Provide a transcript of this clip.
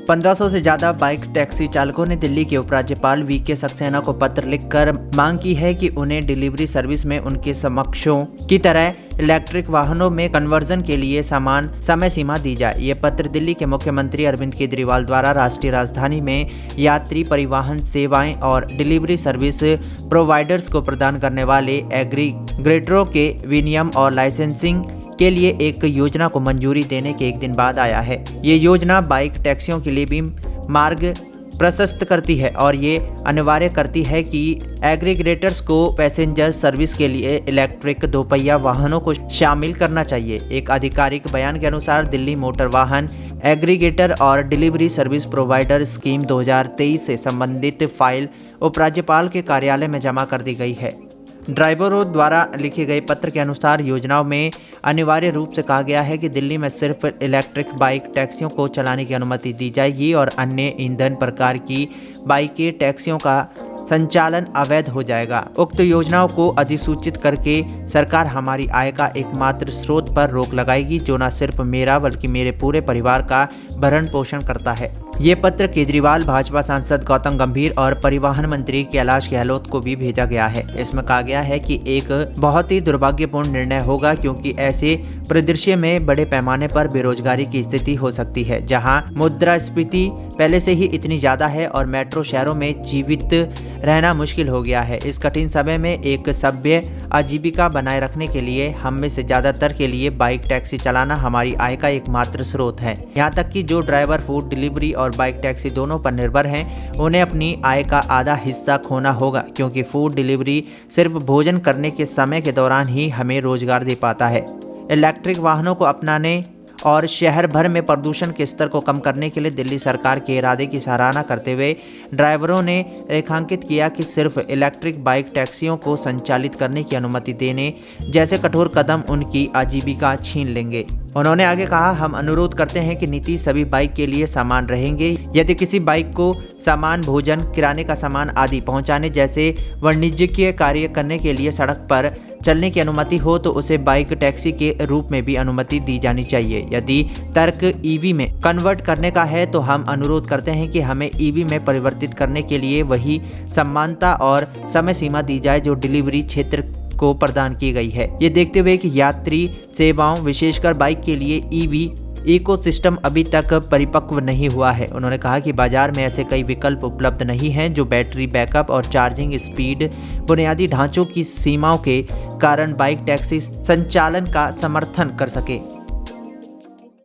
1500 से ज़्यादा bike taxi चालकों ने दिल्ली के उपराज्यपाल वीके सक्सेना को पत्र लिखकर मांग की है कि उन्हें डिलीवरी सर्विस में उनके समकक्षों की तरह इलेक्ट्रिक वाहनों में कन्वर्जन के लिए समान समय सीमा दी जाए। ये पत्र दिल्ली के मुख्यमंत्री अरविंद केजरीवाल द्वारा राष्ट्रीय राजधानी में यात्री परिवहन सेवाएं और डिलीवरी सर्विस प्रोवाइडर्स को प्रदान करने वाले एग्रीगेटरों के विनियम और लाइसेंसिंग के लिए एक योजना को मंजूरी देने के एक दिन बाद आया है। ये योजना बाइक टैक्सियों के लिए भी मार्ग प्रशस्त करती है और ये अनिवार्य करती है कि एग्रीगेटर्स को पैसेंजर सर्विस के लिए इलेक्ट्रिक दोपहिया वाहनों को शामिल करना चाहिए। एक आधिकारिक बयान के अनुसार दिल्ली मोटर वाहन एग्रीगेटर और डिलीवरी सर्विस प्रोवाइडर स्कीम 2023 से संबंधित फाइल उपराज्यपाल के कार्यालय में जमा कर दी गई है। ड्राइवरों द्वारा लिखे गए पत्र के अनुसार योजनाओं में अनिवार्य रूप से कहा गया है कि दिल्ली में सिर्फ इलेक्ट्रिक बाइक टैक्सियों को चलाने की अनुमति दी जाएगी और अन्य ईंधन प्रकार की बाइकें टैक्सियों का संचालन अवैध हो जाएगा। उक्त योजनाओं को अधिसूचित करके सरकार हमारी आय का एकमात्र स्रोत पर रोक लगाएगी, जो न सिर्फ मेरा बल्कि मेरे पूरे परिवार का भरण पोषण करता है। ये पत्र केजरीवाल, भाजपा सांसद गौतम गंभीर और परिवहन मंत्री कैलाश गहलोत को भी भेजा गया है। इसमें कहा गया है कि एक बहुत ही दुर्भाग्यपूर्ण निर्णय होगा, क्योंकि ऐसे परिदृश्य में बड़े पैमाने पर बेरोजगारी की स्थिति हो सकती है, जहां मुद्रास्फीति पहले से ही इतनी ज्यादा है और मेट्रो शहरों में जीवित रहना मुश्किल हो गया है। इस कठिन समय में एक सभ्य आजीविका बनाए रखने के लिए हम में से ज्यादातर के लिए बाइक टैक्सी चलाना हमारी आय का एकमात्र स्रोत है। यहाँ तक कि जो ड्राइवर फूड डिलीवरी और बाइक टैक्सी दोनों पर निर्भर हैं, उन्हें अपनी आय का आधा हिस्सा खोना होगा, क्योंकि फूड डिलीवरी सिर्फ भोजन करने के समय के दौरान ही हमें रोजगार दे पाता है। इलेक्ट्रिक वाहनों को अपनाने और शहर भर में प्रदूषण के स्तर को कम करने के लिए दिल्ली सरकार के इरादे की सराहना करते हुए ड्राइवरों ने रेखांकित किया कि सिर्फ इलेक्ट्रिक बाइक टैक्सियों को संचालित करने की अनुमति देने जैसे कठोर कदम उनकी आजीविका छीन लेंगे। उन्होंने आगे कहा, हम अनुरोध करते हैं कि नीति सभी बाइक के लिए समान रहेंगे। यदि किसी बाइक को सामान, भोजन, किराने का सामान आदि पहुंचाने जैसे वाणिज्यिक कार्य करने के लिए सड़क पर चलने की अनुमति हो, तो उसे बाइक टैक्सी के रूप में भी अनुमति दी जानी चाहिए। यदि तर्क ईवी में कन्वर्ट करने का है, तो हम अनुरोध करते हैं कि हमें ईवी में परिवर्तित करने के लिए वही समानता और समय सीमा दी जाए जो डिलीवरी क्षेत्र को प्रदान की गई है। ये देखते हुए कि यात्री सेवाओं, विशेषकर बाइक के लिए ईवी इकोसिस्टम अभी तक परिपक्व नहीं हुआ है। उन्होंने कहा कि बाजार में ऐसे कई विकल्प उपलब्ध नहीं हैं जो बैटरी बैकअप और चार्जिंग स्पीड, बुनियादी ढांचों की सीमाओं के कारण बाइक टैक्सी संचालन का समर्थन कर सके।